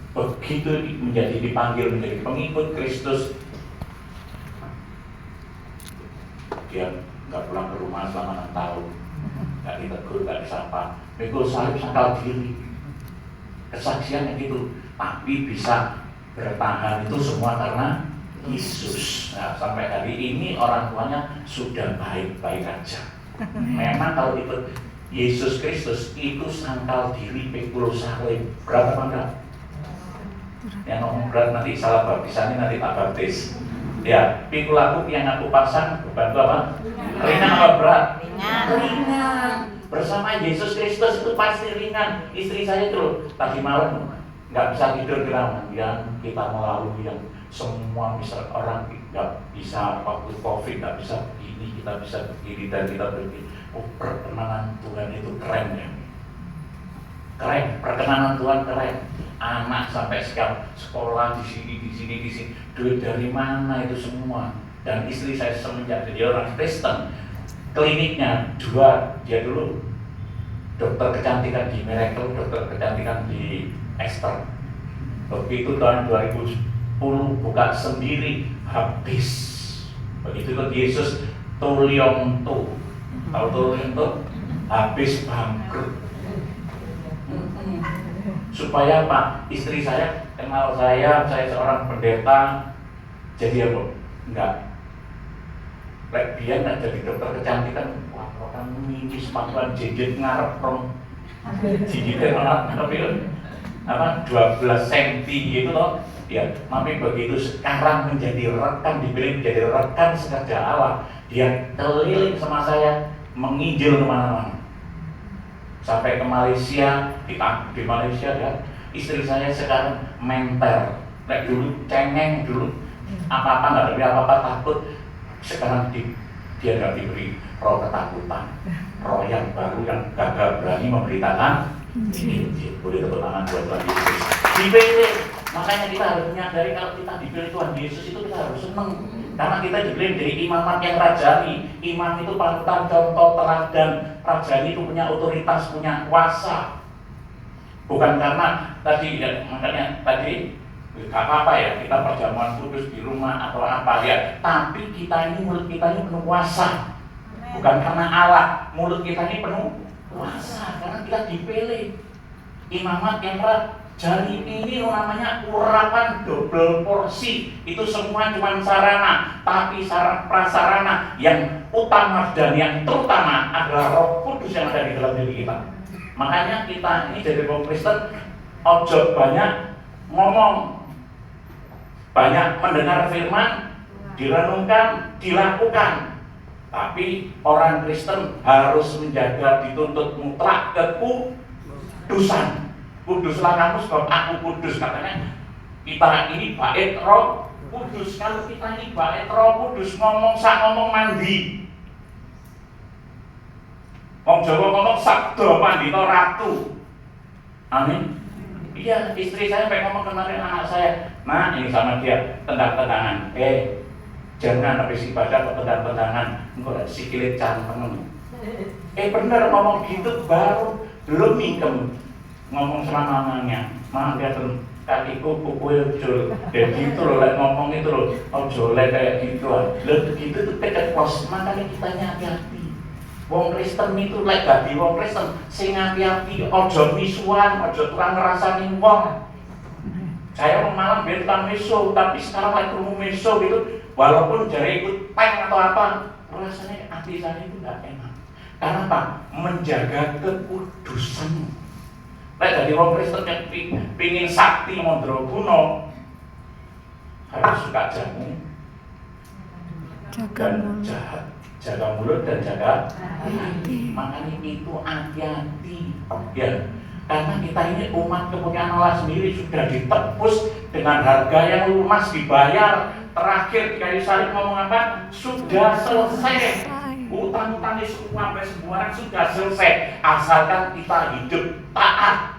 begitu dipanggil menjadi pengikut Kristus, dia nggak pulang ke rumah selama 6 tahun, nggak ditegur, nggak disapa, pikul salib sangkal diri, kesaksian yang gitu, tapi bisa bertahan itu semua karena Yesus. Nah, sampai hari ini orang tuanya sudah baik-baik aja. Memang kalau ikut Yesus Kristus itu sangkal diri, pikul salib, berat apa enggak? Yang ngomong berat nanti salah baptisannya nanti tak baptis. Ya, pikul aku yang aku pasang bantu apa? Ringan apa berat? Ringan. Bersama Yesus Kristus itu pasti ringan. Istri saya tuh tadi malam nggak bisa tidur kira yang kita melalui yang semua bisa orang nggak bisa waktu COVID nggak bisa begini, kita bisa begini dan kita begini. Oh, perkenanan Tuhan itu keren ya. Keren, perkenanan Tuhan keren. Anak sampai sekarang sekolah di sini, duit dari mana itu semua. Dan istri saya semenjak jadi orang Kristen, kliniknya 2, dia dulu dokter kecantikan di Miracle, dokter kecantikan di Esther. Begitu tahun 2010 buka sendiri habis. Begitu ikut Yesus Tuliongto, tahu Tuliongto? Habis bangkrut. Supaya apa? Istri saya kenal saya seorang pendeta, jadi apa? Enggak. Dia nggak jadi dokter kecantikan, wah orang ini sepatuan jejet ngarep rong, jejetnya orang apa 12 cm gitu loh. Ya, tapi begitu sekarang menjadi rekan, dipilih menjadi rekan sekerja Allah, dia keliling sama saya, menginjil kemana-mana. Sampai ke Malaysia, di Malaysia ya, istri saya sekarang mentor. Like dulu cengeng dulu, apa-apa nggak lebih apa-apa takut. Sekarang dia nggak diberi roh ketakutan, roh yang baru yang gagah berani memberitakan Injil. Boleh tepuk tangan buat Tuhan Yesus. Dipilih, makanya kita harus menyadari kalau kita dipilih Tuhan Yesus itu kita harus senang. Karena kita dipilih dari imamat yang rajani. Imam itu panutan, contoh, teladan. Rajani itu punya otoritas, punya kuasa. Bukan karena tadi ya, makanya tadi gak apa-apa ya kita perjamuan kudus di rumah atau apa ya. Tapi kita ini, mulut kita ini penuh kuasa. Bukan karena Allah, mulut kita ini penuh kuasa. Karena kita dipilih. Imamat yang rajani ini namanya urapan double porsi. Itu semua cuma sarana, tapi prasarana yang utama dan yang terutama adalah Roh Kudus yang ada di dalam diri kita. Makanya kita ini jadi orang Kristen ojo banyak ngomong, banyak mendengar firman, direnungkan, dilakukan. Tapi orang Kristen harus menjaga, dituntut mutlak kekudusan. Kuduslah kamu sebab aku kudus, katanya. Kita ini bait Roh Kudus. Kalau kita ini bait Roh Kudus, ngomong sak ngomong mandi. Wong Jawa ngomong sabda pandita ratu. Amin. Iya, istri saya sampai ngomong kemarin anak saya, nah ini sama dia tendang-tendangan. Jangan habis ibadah kok tendang-tendangan, engkau sikile cangkem. Bener ngomong gitu baru belum mikem. Ngomong sama mamanya, mama lihat kakiku pukul jol, dan gitu loh, ngomong itu loh, jolek kayak gitu loh, begitu tuh keceplos, makanya kita hati-hati. Wong Kristen itu dadi wong Kristen, sing hati-hati, ojo misuan, ojo tukang ngrasani wong. Saya malam biar tukang miso, tapi sekarang lagi ketemu miso gitu, walaupun jari ikut tank atau apa, rasanya hati saya itu gak enak. Karena apa? Menjaga kekudusan. Dari orang Kristen yang pingin sakti Mandraguna harus suka jamu dan jaga mulut dan jaga hati. Makanya itu hati-hati ya. Karena kita ini umat kepunyaan Allah sendiri sudah ditebus dengan harga yang lunas, dibayar. Terakhir di kayu salib ngomong apa? Sudah selesai. Utang-utang semua sampai semua sudah selesai, asalkan kita hidup taat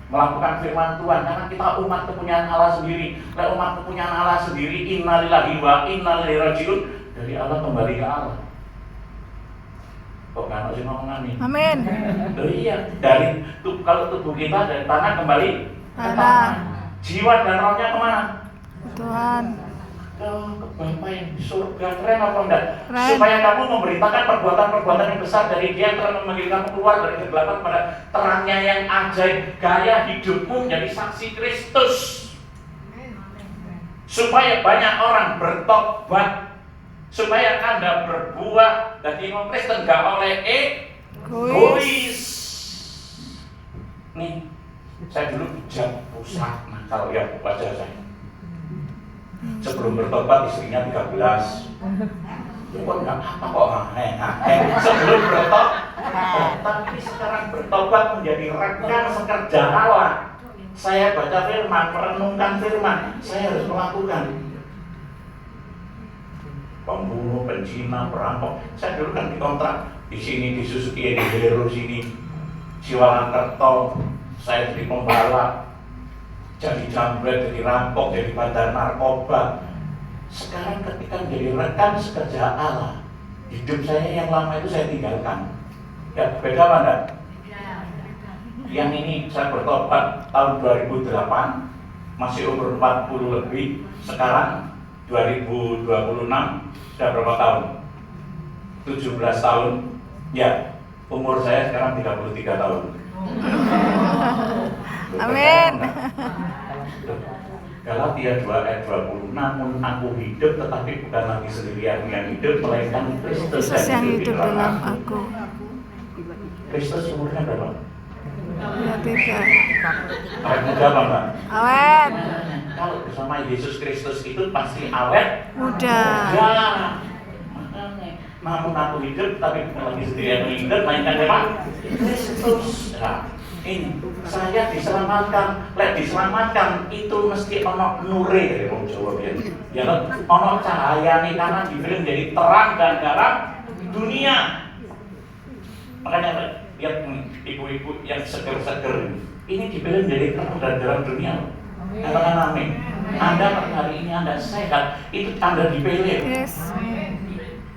melakukan firman Tuhan. Karena kita umat kepunyaan Allah sendiri. Umat kepunyaan Allah sendiri, innalillahi wa inna ilaihi rajiun, dari Allah kembali ke Allah. Kok kan harus ngomong amin? Amin. Iya, dari kalau tubuh kita dari tanah kembali Allah. Jiwa dan rohnya kemana? Tuhan. Ke Bapa yang di surga. Keren apa enggak? Keren. Supaya kamu memberitakan perbuatan-perbuatan yang besar dari Dia yang telah memanggil kamu keluar dari kegelapan pada terangnya yang ajaib. Gaya hidupmu menjadi saksi Kristus. Supaya banyak orang bertobat, supaya Anda berbuah dan imam Kristen gak oleh egois. Nih, saya dulu bijak rusak nakal ya wajah saya. Sebelum bertobat istrinya 13. Ya kok enggak apa kok sebelum bertobat, tapi sekarang bertobat menjadi rekan sekerja Allah. Saya baca firman, merenungkan firman, saya harus melakukan. Pembunuh, pencina, perampok. Saya dulu kan dikontrak di sini, di Suzuki, di Hero sini, Siwalankerto. Saya jadi pembalap, jadi jambret, jadi rampok, jadi bandar narkoba. Sekarang ketika menjadi rekan sekerja Allah, hidup saya yang lama itu saya tinggalkan. Ya beda mana? Yang ini saya bertobat tahun 2008, masih umur 40 lebih. Sekarang 2026 sudah berapa tahun? 17 tahun. Ya, umur saya sekarang 33 tahun. Amin. Galatia 2 ayat 20. Namun aku hidup tetapi bukan lagi sendirian yang hidup, melainkan Kristus Yesus yang hidup dalam aku. Kristus umurnya berapa? Ya beda. Awet muda apa enggak? Awet. Kalau bersama Yesus Kristus itu pasti awet Muda. muda. Namun aku hidup tapi bukan lagi sendirian yang hidup, melainkan memang Kristus. Nah, ini saya diselamatkan, diselamatkan itu mesti ono nure dari wong Jawa biyen. Ya kan ono cahayane karena diberi menjadi terang dan garam dunia. Makanya lihat ibu-ibu yang seger-seger ini diberi menjadi terang dan garam dunia. Katakan amin. Anda hari ini Anda sehat, itu Anda dipilih. Yes.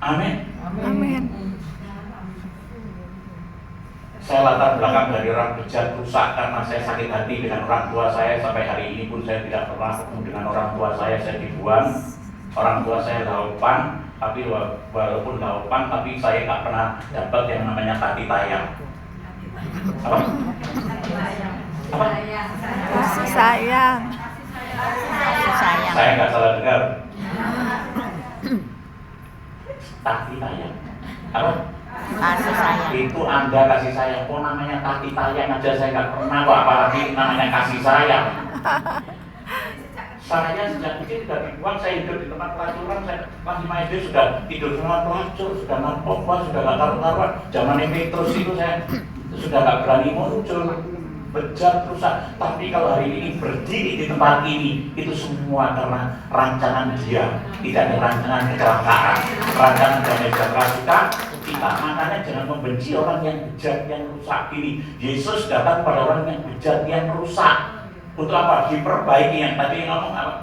Amin. Amin. Saya latar belakang dari orang bejat rusak karena saya sakit hati dengan orang tua saya. Sampai hari ini pun saya tidak pernah ketemu dengan orang tua saya dibuang. Orang tua saya laupan, tapi walaupun laupan, tapi saya nggak pernah dapat yang namanya tati tayang. Apa? Apa? Kasih sayang. Saya nggak salah dengar. Tati tayang. Apa? Kasih sayang. Itu Anda kasih sayang. Oh namanya tati tayang aja saya nggak pernah kok, apalagi namanya kasih sayang. Saya sejak kecil sudah dibuang, saya hidup di tempat pelacuran, saya masih main SD sudah tidur sama pelacur, sudah narkoba, sudah nggak karuan. Zaman ini terus itu saya sudah nggak berani muncul, bejat rusak. Tapi kalau hari ini berdiri di tempat ini, itu semua karena rancangan Dia, tidak ada rancangan kecelakaan, rancangan damai sejahtera kita. Makanya jangan membenci orang yang bejat, yang rusak ini. Yesus datang pada orang yang bejat, yang rusak. Untuk apa? Diperbaiki. Yang tadi ngomong apa?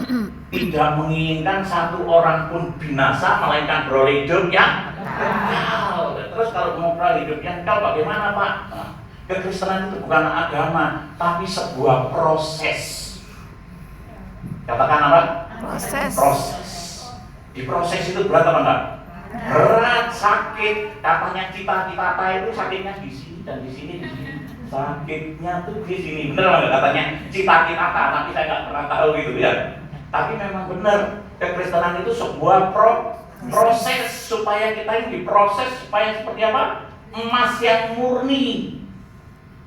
Tidak menginginkan satu orang pun binasa, melainkan beroleh hidup yang kekal. Terus kalau mau beroleh hidup yang kekal bagaimana Pak? Nah, kekristenan itu bukan agama, tapi sebuah proses. Katakan apa? Proses. Proses. Di proses itu berat apa enggak? Berat, sakit. Katanya cita-cita itu sakitnya di sini dan di sini, di sini. Sakitnya tuh di sini, bener nggak katanya cita-cita, tapi saya nggak pernah tahu gitu ya. Tapi memang benar, kekristenan itu sebuah proses supaya kita ini diproses supaya seperti apa? Emas yang murni.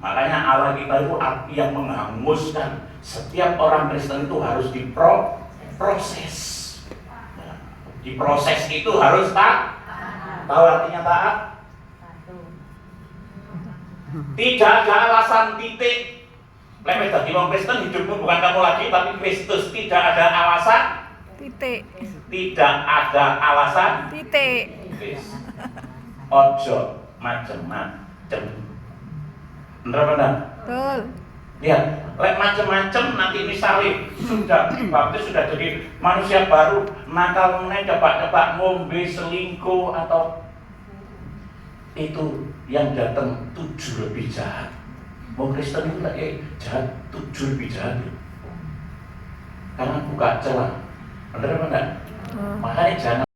Makanya Allah kita itu api yang menghanguskan. Setiap orang Kristen itu harus diproses. Diproses itu harus taat. Tahu artinya taat? Tidak ada alasan titik. Lewat dari orang Kristen hidupmu bukan kamu lagi, tapi Kristus. Tidak ada alasan Titik. Tidak ada alasan Titik. ojo macem-macem. Bener-bener? Betul. Ya, lek macem-macem nanti misalnya sudah dibaptis, sudah jadi manusia baru, nakal meneh, coba-coba ngombe, selingkuh atau itu yang datang 7 lebih jahat. Mau Kristen itu lah, jahat, tujuh lebih jahat. Karena buka celah. Bener apa enggak? Makanya jangan